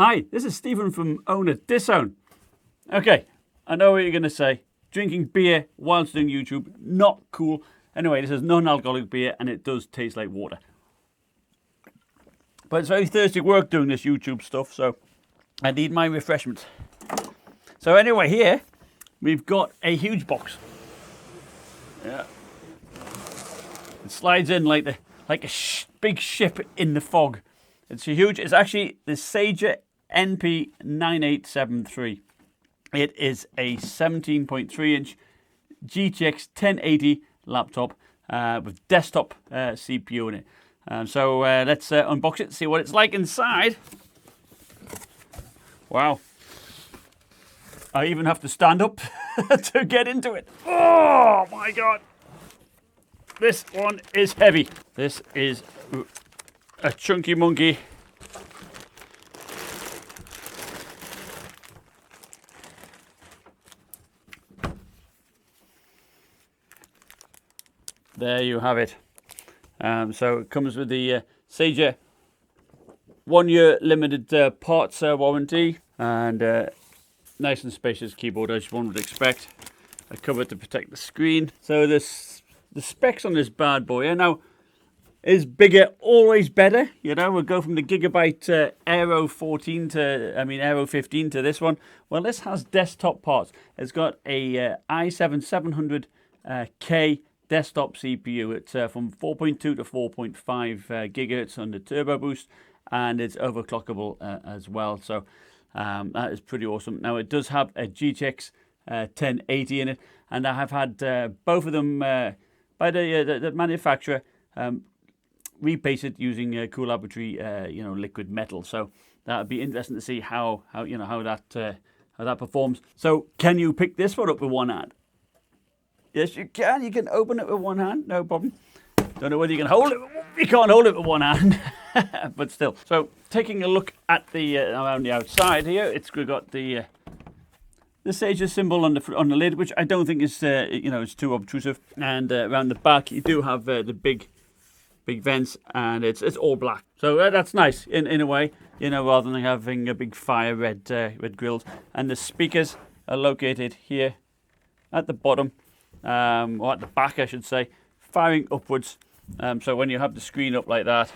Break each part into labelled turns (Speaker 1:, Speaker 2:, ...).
Speaker 1: Hi, this is Stephen from Owner Disown. Okay, I know what you're going to say. Drinking beer whilst doing YouTube, not cool. Anyway, this is non-alcoholic beer and it does taste like water. But it's very thirsty work doing this YouTube stuff, so I need my refreshment. So anyway, here we've got a huge box. Yeah. It slides in like a big ship in the fog. It's huge. It's actually the Sager NP9873. It is a 17.3-inch GTX 1080 laptop with desktop CPU in it. So let's unbox it, see what it's like inside. Wow. I even have to stand up to get into it. Oh my God. This one is heavy. This is a chunky monkey. There you have it. So it comes with the Sager 1-year limited parts warranty and nice and spacious keyboard as one would expect. A cover to protect the screen. So the specs on this bad boy now is bigger, always better. You know, we'll go from the Gigabyte Aero 14 to, Aero 15 to this one. Well, this has desktop parts. It's got a i7 700K desktop CPU. It's from 4.2 to 4.5 gigahertz under turbo boost, and it's overclockable as well. So that is pretty awesome. Now it does have a GTX 1080 in it, and I have had both of them by the manufacturer repainted using Cool Laboratory, liquid metal. So that would be interesting to see how that performs. So can you pick this one up with one hand? Yes, you can. You can open it with one hand, no problem. Don't know whether you can hold it. You can't hold it with one hand, but still. So taking a look at the around the outside here, we've got the Sager symbol on the lid, which I don't think is is too obtrusive. And around the back, you do have the big vents, and it's all black. So that's nice in a way, rather than having a big fire red grills. And the speakers are located here at the bottom. Or at the back, I should say, firing upwards. So when you have the screen up like that,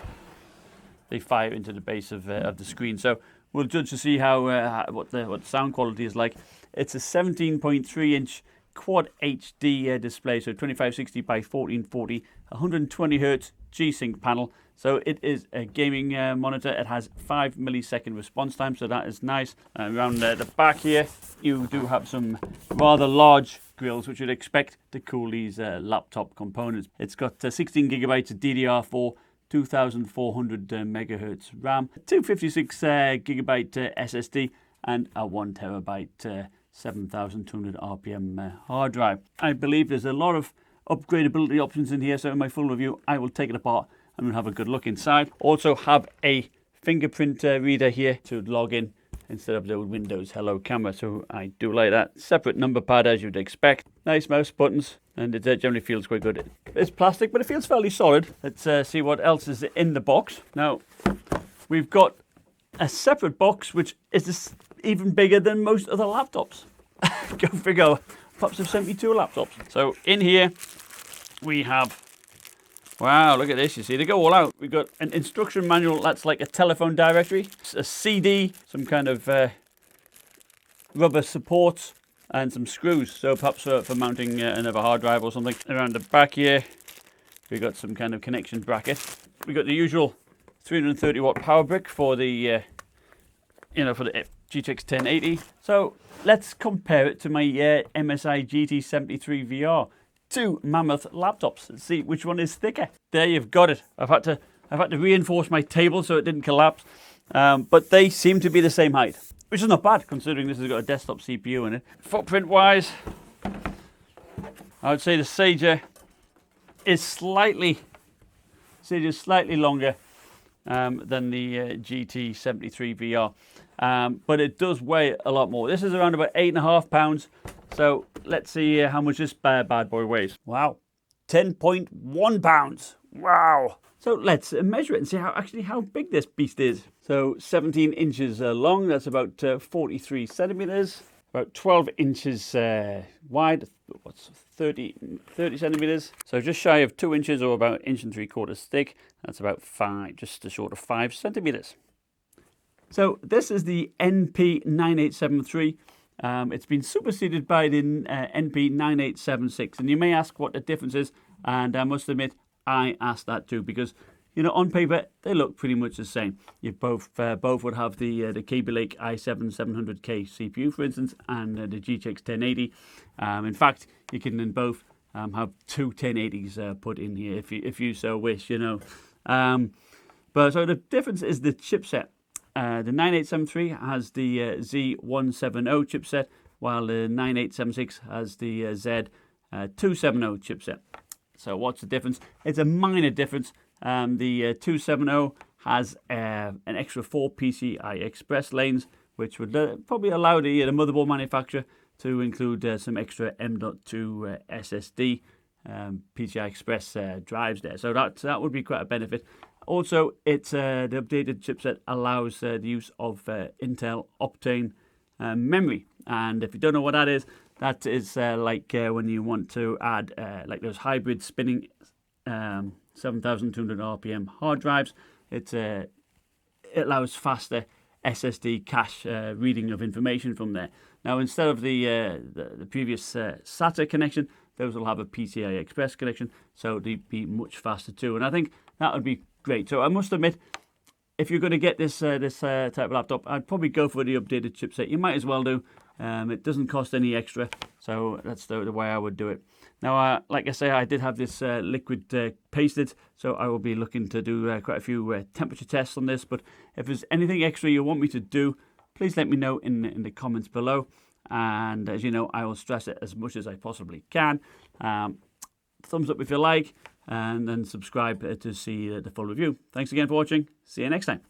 Speaker 1: they fire into the base of the screen. So we'll judge to see what the sound quality is like. It's a 17.3-inch Quad HD display, so 2560 by 1440, 120 Hz G-Sync panel. So it is a gaming monitor. It has 5 millisecond response time, so that is nice. Around the back here, you do have some rather large grills, which you'd expect to cool these laptop components. It's got 16 gigabytes of DDR4, 2400 megahertz RAM, 256 gigabyte SSD, and a 1 terabyte 7200 RPM hard drive. I believe there's a lot of upgradability options in here, so in my full review, I will take it apart and we'll have a good look inside. Also have a fingerprint reader here to log in instead of the Windows Hello Camera, so I do like that. Separate number pad as you'd expect. Nice mouse buttons, and it generally feels quite good. It's plastic, but it feels fairly solid. Let's see what else is in the box. Now, we've got a separate box, which is even bigger than most other laptops. Go figure, pops of 72 laptops. So in here, we have, wow, look at this, you see, they go all out. We've got an instruction manual that's like a telephone directory, a CD, some kind of rubber supports, and some screws, so perhaps for mounting another hard drive or something. Around the back here, we've got some kind of connection bracket. We've got the usual 330 watt power brick for the, for the GTX 1080. So let's compare it to my MSI GT73 VR. Two mammoth laptops. Let's see which one is thicker. There you've got it. I've had to reinforce my table so it didn't collapse, but they seem to be the same height, which is not bad considering this has got a desktop CPU in it. Footprint wise, I would say the Sager is slightly longer than the GT73 VR. But it does weigh a lot more. This is around about 8.5 pounds. So let's see how much this bad boy weighs. Wow, 10.1 pounds. Wow. So let's measure it and see how big this beast is. So 17 inches long, that's about 43 centimeters, about 12 inches wide, what's 30 centimeters. So just shy of 2 inches, or about 1.75 inches thick. That's about just short of 5 centimeters. So this is the NP9873. It's been superseded by the NP9876, and you may ask what the difference is, and I must admit I asked that too, because on paper they look pretty much the same. You both would have the Kaby Lake i7-700K CPU, for instance, and the GTX 1080. In fact, you can in both have two 1080s put in here if you so wish. But so the difference is the chipset. The 9873 has the Z170 chipset, while the 9876 has the Z270 chipset. So what's the difference? It's a minor difference. The 270 has an extra 4 PCI Express lanes, which would probably allow the motherboard manufacturer to include some extra M.2 SSD PCI Express drives there. So that would be quite a benefit. Also, the updated chipset allows the use of Intel Optane memory. And if you don't know what that is like when you want to add like those hybrid spinning 7,200 RPM hard drives. It allows faster SSD cache reading of information from there. Now, instead of the previous SATA connection, those will have a PCI Express connection, so they'd be much faster too. And I think that would be great. So I must admit, if you're going to get this type of laptop, I'd probably go for the updated chipset. You might as well do. It doesn't cost any extra, so that's the way I would do it. Now, like I say, I did have this liquid pasted, so I will be looking to do quite a few temperature tests on this. But if there's anything extra you want me to do, please let me know in the comments below. And as you know, I will stress it as much as I possibly can. Thumbs up if you like, and then subscribe to see the full review. Thanks again for watching. See you next time.